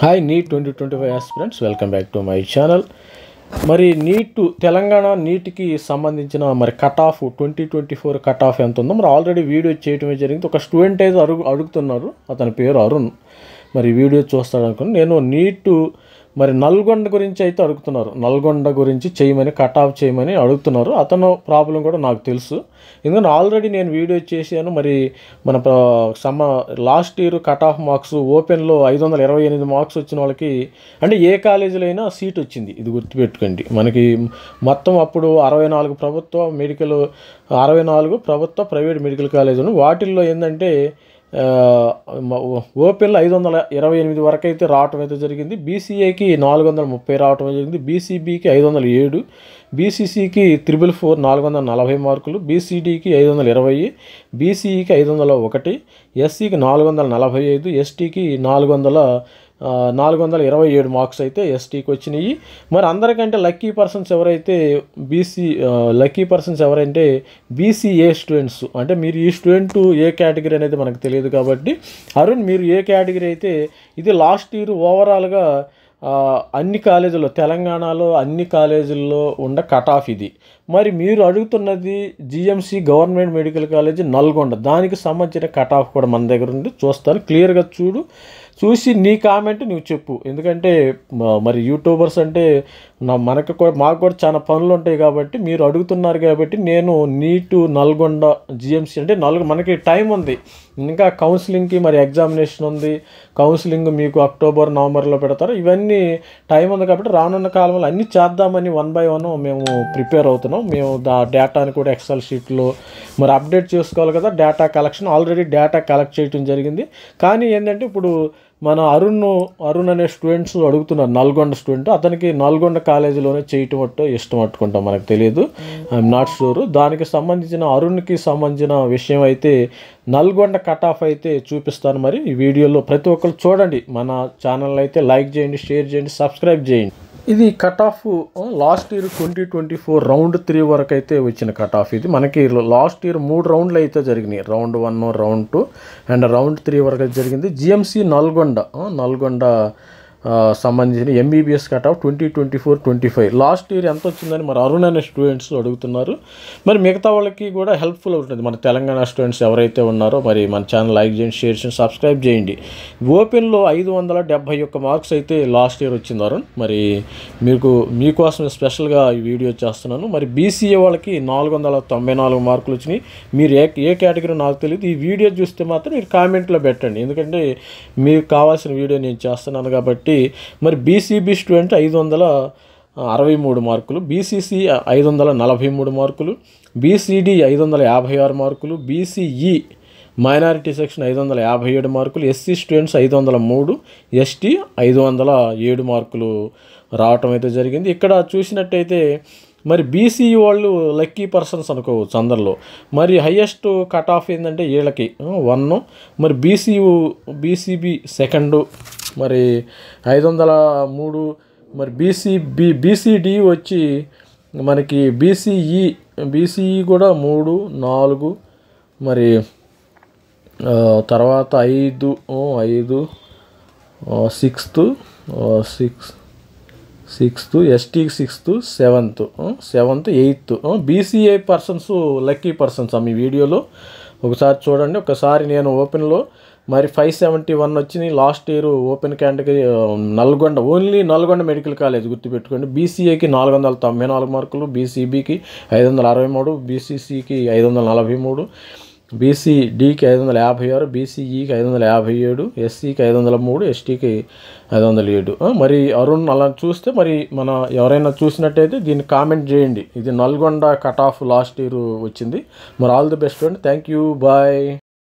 Hi NEET 2025 aspirants, welcome back to my channel. మరి తెలంగాణ నీట్కి సంబంధించిన మరి కట్ ఆఫ్ 2024 కట్ ఆఫ్ ఎంత ఉందో మరి ఆల్రెడీ వీడియో చేయటమే జరిగింది. ఒక స్టూడెంట్ అయితే అడుగుతున్నారు, అతని పేరు అరుణ్. మరి వీడియో చూస్తాడు అనుకుని నేను నీట్ మరి నల్గొండ గురించి అయితే అడుగుతున్నారు. నల్గొండ గురించి చేయమని, కట్ ఆఫ్ చేయమని అడుగుతున్నారు. అతను ప్రాబ్లం కూడా నాకు తెలుసు, ఎందుకంటే ఆల్రెడీ నేను వీడియో చేశాను. మరి మన last year cut off marks ఓపెన్లో 528 మార్క్స్ వచ్చిన వాళ్ళకి అంటే ఏ కాలేజీలో అయినా సీట్ వచ్చింది. ఇది గుర్తుపెట్టుకోండి. మనకి మొత్తం అప్పుడు 64 ప్రభుత్వ మెడికల్ 64 ప్రభుత్వ ప్రైవేట్ మెడికల్ కాలేజీలు, వాటిల్లో ఏంటంటే ఓపెన్లో 528 వరకు అయితే రావటం అయితే జరిగింది. బీసీఏకి 430 రావటం జరిగింది. బీసీబీకి 507, బీసీసీకి 444 440 మార్కులు, బీసీడీకి 520, బీసీఈకి 501, ఎస్సీకి 445, ఎస్టీకి 427 మార్క్స్ అయితే ఎస్టీకి వచ్చినాయి. మరి అందరికంటే లక్కీ పర్సన్స్ ఎవరంటే బీసీఏ స్టూడెంట్స్. అంటే మీరు ఈ స్టూడెంట్ ఏ కేటగిరీ అనేది మనకు తెలియదు కాబట్టి అరుణ్, మీరు ఏ కేటగిరీ అయితే ఇది లాస్ట్ ఇయర్ ఓవరాల్గా అన్ని కాలేజీల్లో, తెలంగాణలో అన్ని కాలేజీల్లో ఉన్న కట్ ఆఫ్ ఇది. మరి మీరు అడుగుతున్నది GMC government medical college Nalgonda, దానికి సంబంధించిన కట్ ఆఫ్ కూడా మన దగ్గర ఉంది. చూస్తాను, క్లియర్గా చూసి నీ కామెంట్ నువ్వు చెప్పు. ఎందుకంటే మరి యూట్యూబర్స్ అంటే మాకు కూడా చాలా పనులు ఉంటాయి కాబట్టి మీరు అడుగుతున్నారు కాబట్టి నేను నీటు నల్గొండ జిఎంసి అంటే మనకి టైం ఉంది, ఇంకా కౌన్సిలింగ్కి మరి ఎగ్జామినేషన్ ఉంది. కౌన్సిలింగ్ మీకు అక్టోబర్ నవంబర్లో పెడతారు. ఇవన్నీ టైం ఉంది కాబట్టి రానున్న కాలంలో అన్నీ చేద్దామని 1 by 1 మేము ప్రిపేర్ అవుతున్నాం. మేము డేటాని కూడా ఎక్సెల్ షీట్లో మరి అప్డేట్ చేసుకోవాలి కదా. Data collection already data collect చేయడం జరిగింది. కానీ ఏంటంటే ఇప్పుడు మన అరుణ్ అనే స్టూడెంట్స్ అడుగుతున్నారు, నల్గొండ స్టూడెంట్. అతనికి నల్గొండ కాలేజీలోనే చేయటం ఇష్టం పట్టుకుంటాం, మనకు తెలియదు, ఐఎమ్ నాట్ షూర్. దానికి సంబంధించిన అరుణ్కి సంబంధించిన విషయం అయితే నల్గొండ కట్ ఆఫ్ అయితే చూపిస్తాను. మరి ఈ వీడియోలో ప్రతి ఒక్కరు చూడండి. మన ఛానల్ అయితే లైక్ చేయండి, షేర్ చేయండి, సబ్స్క్రైబ్ చేయండి. ఇది cut off last year 2024 round 3 వరకు అయితే వచ్చిన కట్ ఆఫ్. ఇది మనకి లాస్ట్ ఇయర్ 3 రౌండ్లు అయితే జరిగినాయి. రౌండ్ 1, రౌండ్ 2 అండ్ రౌండ్ 3 వరకు అయితే జరిగింది. జిఎంసి నల్గొండ సంబంధించిన MBBS cut off 2024-25 last year ఎంత వచ్చిందని మరి అరుణ్ అనే స్టూడెంట్స్ అడుగుతున్నారు. మరి మిగతా వాళ్ళకి కూడా హెల్ప్ఫుల్ అవుతుంది. మన తెలంగాణ స్టూడెంట్స్ ఎవరైతే ఉన్నారో మరి మన ఛానల్ లైక్ చేయండి, షేర్ చేయండి, సబ్స్క్రైబ్ చేయండి. ఓపెన్లో 571 మార్క్స్ అయితే లాస్ట్ ఇయర్ వచ్చింది అరుణ్. మరి మీకోసం స్పెషల్గా ఈ వీడియో చేస్తున్నాను. మరి బీసీఏ వాళ్ళకి 494 మార్కులు వచ్చినాయి. మీరు ఏ కేటగిరీ నాకు తెలియదు. ఈ వీడియో చూస్తే మాత్రం మీరు కామెంట్లో పెట్టండి, ఎందుకంటే మీకు కావాల్సిన వీడియో నేను చేస్తున్నాను కాబట్టి. మరి బీసీబీ స్టూడెంట్ 563 మార్కులు, బీసీసీ 543 మార్కులు, బీసీడీ 556 మార్కులు, బీసీఈ మైనారిటీ సెక్షన్ 557 మార్కులు, ఎస్సీ స్టూడెంట్స్ 503, ఎస్టీ 507 మార్కులు రావటం అయితే జరిగింది. ఇక్కడ చూసినట్టయితే మరి బీసీఈ వాళ్ళు లక్కీ పర్సన్స్ అనుకోవచ్చు అందరిలో. మరి హయ్యెస్ట్ కట్ ఆఫ్ ఏంటంటే వీళ్ళకి 1, మరి బీసీబీ సెకండు మరి 503, మరి బీసీడీ వచ్చి మనకి బీసీఈ కూడా 3, 4, మరి తర్వాత 5, 6th, ఎస్టీకి 6th, 7th, 8th BCA persons lucky persons. మీ వీడియోలో ఒకసారి చూడండి. ఒకసారి నేను ఓపెన్లో మరి 571 వచ్చినాయి last year open candidate only Nalgonda medical college గుర్తుపెట్టుకోండి. బీసీఏకి 494 మార్కులు, బీసీబీకి 563, బీసీసీకి 543, బీసీడీకి 556, బీసీఈకి 557, ఎస్సీకి 503, ఎస్టీకి 507. మరి అరుణ్ అలా చూస్తే మరి ఎవరైనా చూసినట్టయితే దీన్ని కామెంట్ చేయండి. ఇది Nalgonda cut off last year వచ్చింది. మరి ఆల్ ది బెస్ట్ అండి. Thank you, bye.